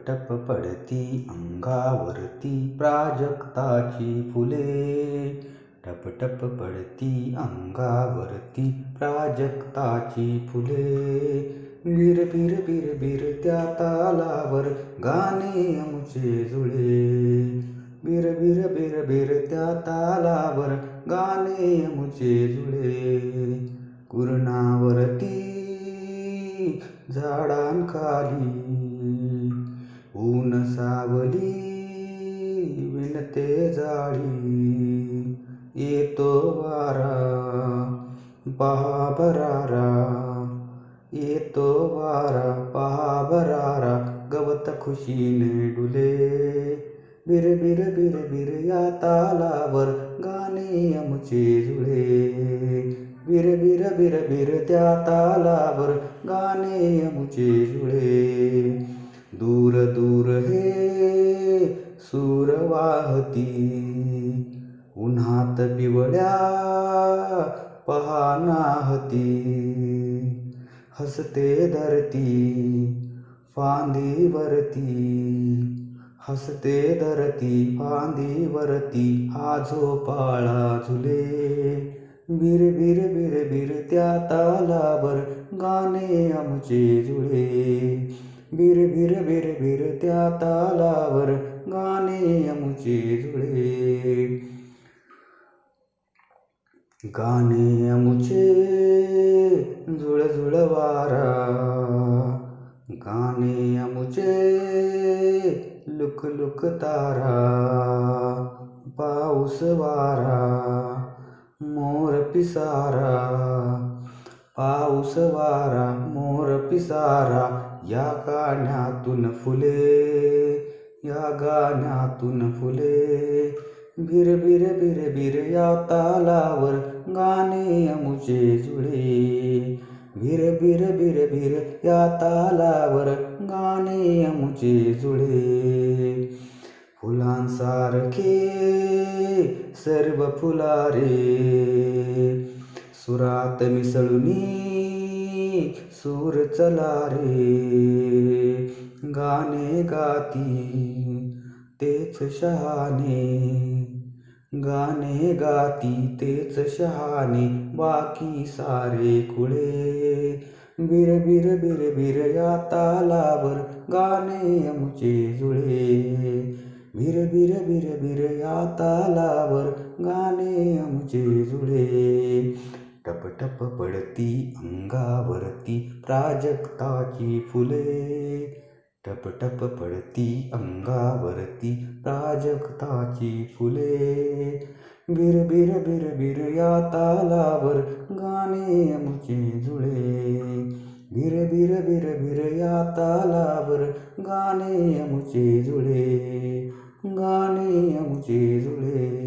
टप पडती अंगावरती प्राजक्ताची फुले. टप टप पडती अंगावरती प्राजक्ताची फुले. बिर बिर बिर बिर त्या तालावर गाणे आमुचे जुळे. बिर बिर बिर बिर त्या तालावर गाणे आमुचे जुळे. कुरणावरती झाडांखाली ऊन सावली विणते जाळी. येतो वारा पहा भरारा. येतो वारा पहा भरारा. गवत खुशीने डुले. बिर बिर बिर बिर या तालावर गाणे आमुचे जुळे. बिर बिर बिर बिर त्या तालावर गाणे आमुचे जुळे. दूर दूर हे सूर वाहती उन्हात पिवळ्या पहा नाहती. हसते धरती फांदीवरती. हसते धरती फांदीवरती हा झोपाळा झुले. बिर बिर बिर बिर त्या तालावर गाणे आमुचे जुळे. बिर बिर बिर बिर त्या तालावर गाणे आमुचे जुळे. गाणे आमुचे जुळ जुळ वारा. गाणे आमुचे लुक लुक तारा. पाऊस वारा मोर पिसारा. पाऊस वारा मोर पिसारा. या गाण्यातून फुले. या गाण्यातून फुले. बिर बिर बिर बिर या तालावर गाणे आमुचे जुळे. बिर बिर बिर बिर या तालावर गाणे आमुचे जुळे. फुलांसारखे सर्व फुलारे सुरात मिसळुनी सूर चला रे. गाणे गाती तेच शहाणे. गाणे गाती तेच शहाणे. बाकी सारे खुळे. बिर बिर बिर बिर या तालावर गाणे आमुचे जुळे. बिर बिर बिर बिर या तालावर गाणे आमुचे जुळे. टप टप पडती अंगावरती प्राजक्ताची फुले. टप टप पडती अंगावरती प्राजक्ताची फुले. बिर बिर बिर बिर या तालावर गाणे आमुचे जुळे. बिर बिर बिर बिर या तालावर गाणे आमुचे जुळे. गाणे आमुचे जुळे.